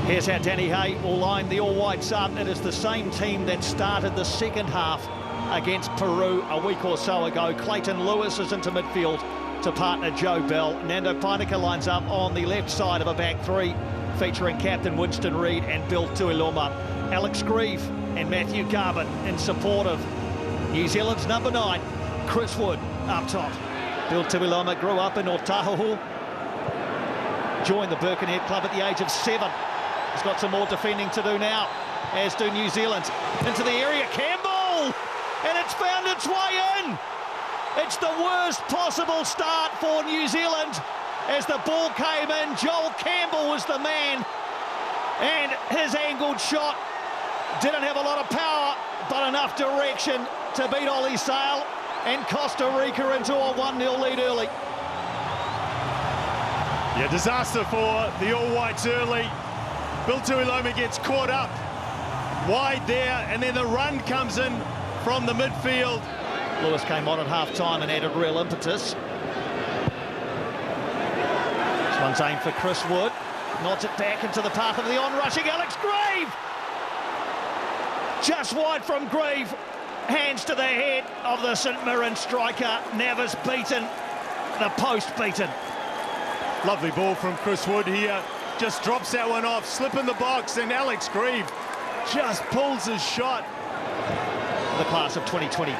Here's how Danny Hay will line the all-whites up. It is the same team that started the second half against Peru a week or so ago. Clayton Lewis is into midfield to partner Joe Bell. Nando Painaka lines up on the left side of a back three, featuring captain Winston Reid and Bill Tuiloma. Alex Grieve and Matthew Garbutt in support of New Zealand's number 9, Chris Wood, up top. Bill Tuiloma grew up in Otahuhu, joined the Birkenhead club at the age of 7. He's got some more defending to do now, as do New Zealand. Into the area, Campbell! And it's found its way in! It's the worst possible start for New Zealand. As the ball came in, Joel Campbell was the man. And his angled shot didn't have a lot of power, but enough direction to beat Ollie Sale and Costa Rica into a 1-0 lead early. Yeah, disaster for the all-whites early. Bill Tuiloma gets caught up wide there, and then the run comes in from the midfield. Lewis came on at half-time and added real impetus. This one's aimed for Chris Wood. Nods it back into the path of the on-rushing Alex Grieve. Just wide from Grieve. Hands to the head of the St Mirren striker. Navis beaten, the post beaten. Lovely ball from Chris Wood here. Just drops that one off, slip in the box, and Alex Grieve just pulls his shot. The class of 2022.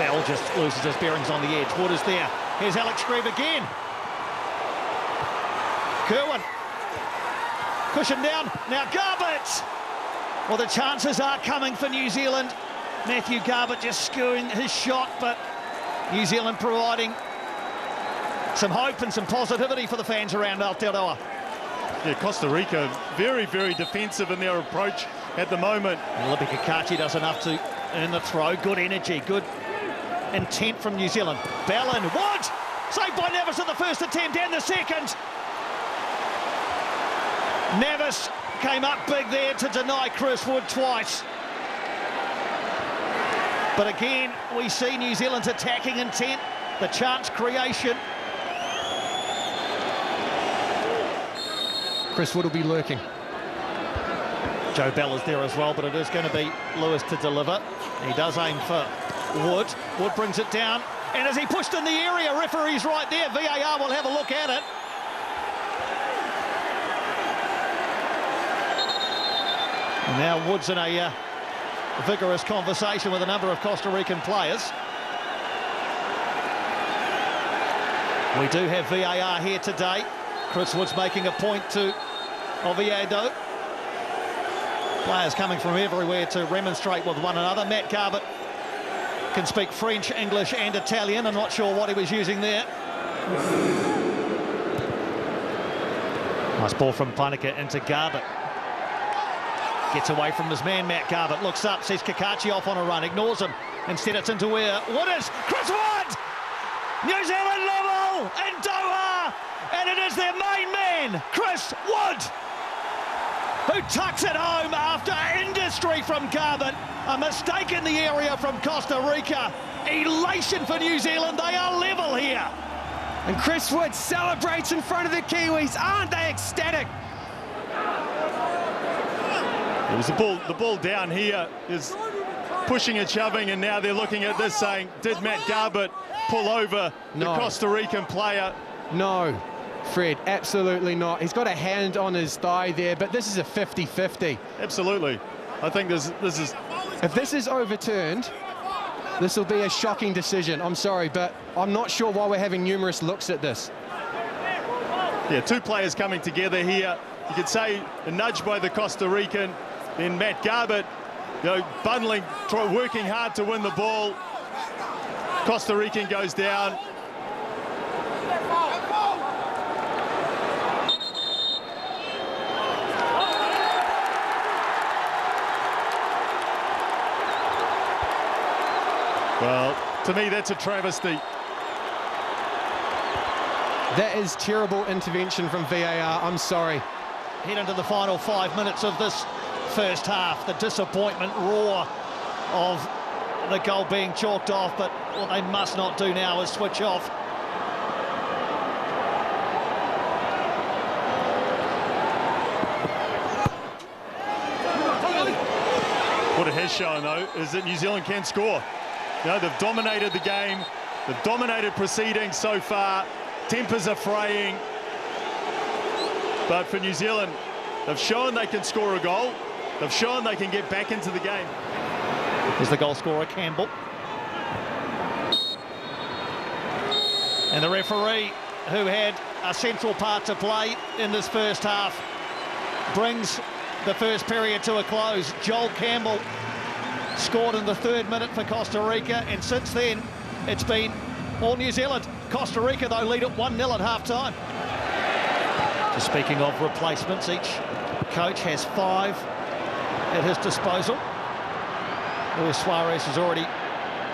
Bell just loses his bearings on the edge. Wood is there. Here's Alex Grieve again. Kerwin. Cushion down. Now Garbutt. Well, the chances are coming for New Zealand. Matthew Garbutt just skewing his shot, but New Zealand providing some hope and some positivity for the fans around Aotearoa. Yeah, Costa Rica very, very defensive in their approach at the moment. Libby Kakachi does enough to earn the throw. Good energy, good intent from New Zealand. Ballin, Wood! Saved by Navis at the first attempt and the second. Navis came up big there to deny Chris Wood twice. But again, we see New Zealand's attacking intent, the chance creation. Chris Wood will be lurking. Joe Bell is there as well, but it is going to be Lewis to deliver. He does aim for Wood. Wood brings it down, and as he pushed in the area, referee's right there. VAR will have a look at it. And now Wood's in a vigorous conversation with a number of Costa Rican players. We do have VAR here today. Chris Wood's making a point to Oviedo. Players coming from everywhere to remonstrate with one another. Matt Garbutt can speak French, English and Italian. I'm not sure what he was using there. Nice ball from Painaka into Garbutt. Gets away from his man, Matt Garbutt. Looks up, sees Kakachi off on a run, ignores him. Instead it's into where Wood is. Chris Wood! New Zealand level in Doha! And it is their main man, Chris Wood, who tucks it home after industry from Garbutt. A mistake in the area from Costa Rica. Elation for New Zealand. They are level here. And Chris Wood celebrates in front of the Kiwis. Aren't they ecstatic? It was the ball down here is pushing and shoving, and now they're looking at this saying, did Matt Garbutt pull over the Costa Rican player? No, Fred, absolutely not. He's got a hand on his thigh there, but this is a 50-50. Absolutely. I think this is... If this is overturned, this will be a shocking decision. I'm sorry, but I'm not sure why we're having numerous looks at this. Yeah, two players coming together here. You could say a nudge by the Costa Rican, then Matt Garbutt, you know, bundling, working hard to win the ball. Costa Rican goes down. Well, to me, that's a travesty. That is terrible intervention from VAR. I'm sorry. Head into the final 5 minutes of this first half. The disappointment roar of the goal being chalked off, but what they must not do now is switch off. has shown, though, is that New Zealand can score. You know, they've dominated the game. They've dominated proceedings so far. Tempers are fraying. But for New Zealand, they've shown they can score a goal. They've shown they can get back into the game. There's the goal scorer, Campbell. And the referee, who had a central part to play in this first half, brings the first period to a close. Joel Campbell scored in the 3rd minute for Costa Rica, and since then it's been all New Zealand. Costa Rica, though, lead at 1-0 at half-time. Just speaking of replacements, each coach has 5 at his disposal. Luis Suarez has already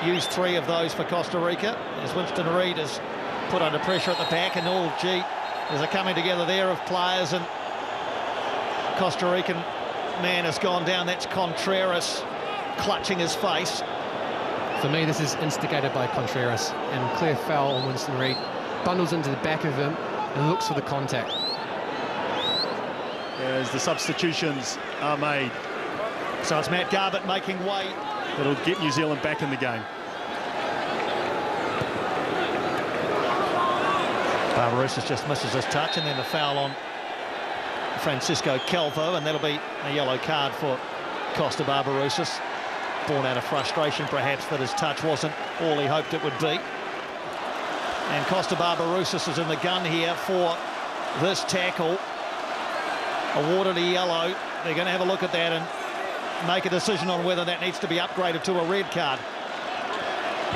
used 3 of those for Costa Rica, as Winston Reid is put under pressure at the back, and there's a coming together there of players, and Costa Rican man has gone down. That's Contreras clutching his face. For me, this is instigated by Contreras, and clear foul on Winston Reid. Bundles into the back of him and looks for the contact. As the substitutions are made. So it's Matt Garbutt making way. That'll get New Zealand back in the game. Barbarouses just misses his touch, and then the foul on Francisco Calvo, and that'll be a yellow card for Costa Barbarouses. Born out of frustration, perhaps, that his touch wasn't all he hoped it would be. And Costa Barbarouses is in the gun here for this tackle. Awarded a yellow. They're going to have a look at that and make a decision on whether that needs to be upgraded to a red card.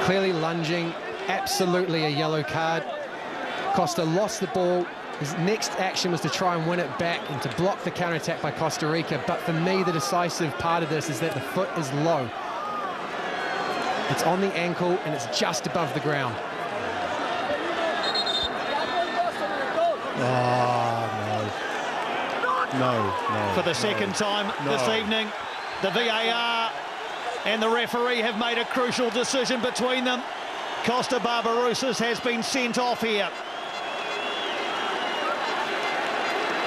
Clearly lunging, absolutely a yellow card. Costa lost the ball. His next action was to try and win it back and to block the counter-attack by Costa Rica. But for me, the decisive part of this is that the foot is low. It's on the ankle and it's just above the ground. Oh, no. For the second time this evening, the VAR and the referee have made a crucial decision between them. Costa Barbarouses has been sent off here.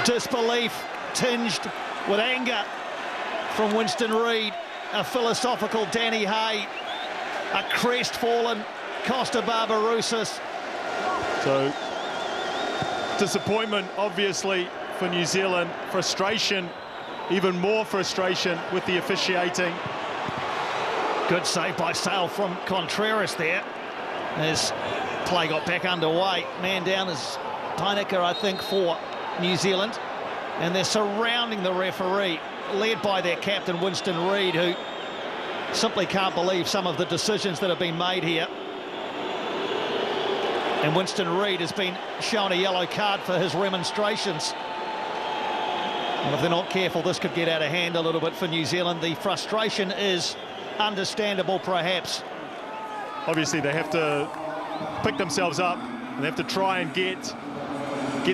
Disbelief tinged with anger from Winston Reid, a philosophical Danny Hay, a crestfallen Costa Barbarouses. So, disappointment, obviously, for New Zealand. Frustration, even more frustration with the officiating. Good save by Sale from Contreras there, as play got back underway. Man down is Peinecker, I think, for New Zealand, and they're surrounding the referee, led by their captain Winston Reid, who simply can't believe some of the decisions that have been made here. And Winston Reid has been shown a yellow card for his remonstrations. And if they're not careful, this could get out of hand a little bit for New Zealand. The frustration is understandable, perhaps. Obviously, they have to pick themselves up and they have to try and get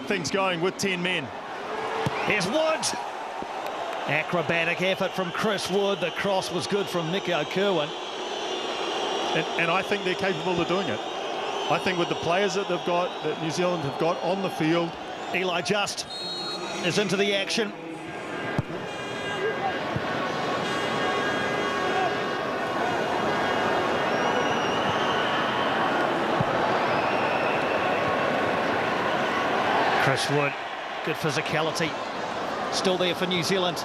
things going with 10 men. Here's Wood. Acrobatic effort from Chris Wood. The cross was good from Nico Kerwin. And I think they're capable of doing it. I think with the players that they've got, that New Zealand have got on the field. Eli Just is into the action. Chris Wood, good physicality, still there for New Zealand.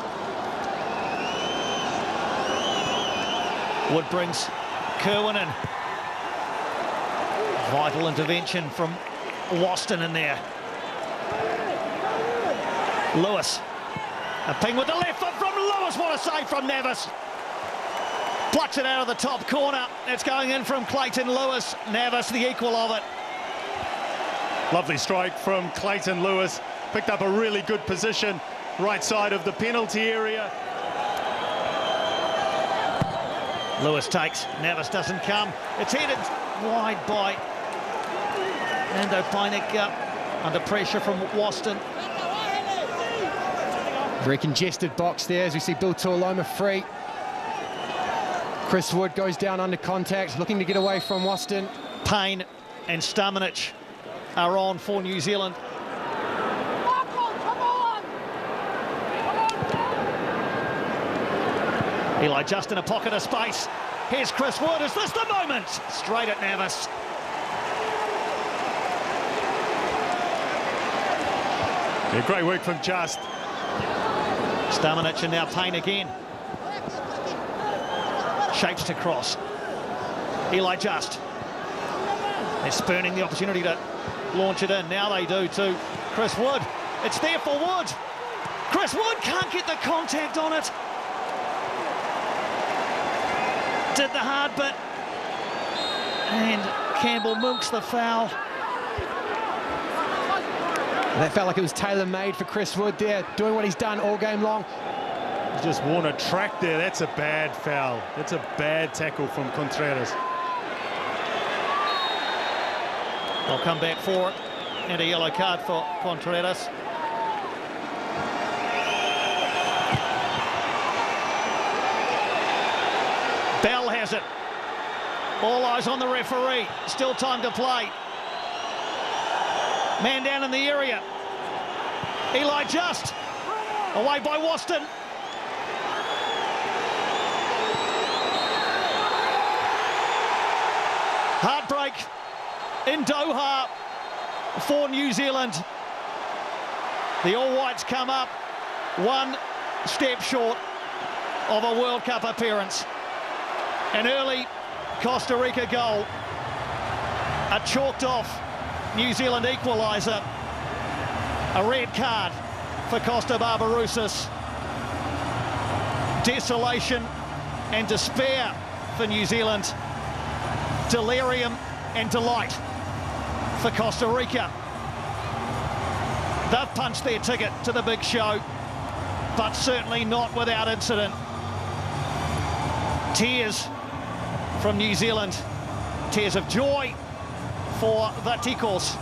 Wood brings Kerwin in. Vital intervention from Waston in there. Lewis, a ping with the left foot from Lewis. What a save from Navis. Plucks it out of the top corner. It's going in from Clayton Lewis. Navis, the equal of it. Lovely strike from Clayton Lewis. Picked up a really good position, right side of the penalty area. Lewis takes, Navis doesn't come. It's headed wide by Nando Peinecker, under pressure from Waston. Very congested box there as we see Bill Tuoloma free. Chris Wood goes down under contact, looking to get away from Waston. Payne and Stamanic are on for New Zealand. Eli just in a pocket of space. Here's Chris Wood. Is this the moment? Straight at Navis. Yeah, great work from Just. Stamanic and now Payne again. Shapes to cross. Eli Just. They're spurning the opportunity to launch it in. Now they do to Chris Wood. It's there for Wood. Chris Wood can't get the contact on it. Did the hard bit. And Campbell milks the foul. That felt like it was tailor-made for Chris Wood there, doing what he's done all game long. He's just worn a track there. That's a bad foul. That's a bad tackle from Contreras. They'll come back for it. And a yellow card for Contreras. Bell has it. All eyes on the referee. Still time to play. Man down in the area. Eli Just. Away by Waston. Heartbreak in Doha for New Zealand. The All Whites come up one step short of a World Cup appearance. An early Costa Rica goal. A chalked off New Zealand equaliser. A red card for Costa Barbarouses. Desolation and despair for New Zealand. Delirium and delight for Costa Rica. They've punched their ticket to the big show, but certainly not without incident. Tears from New Zealand. Tears of joy for the Ticos.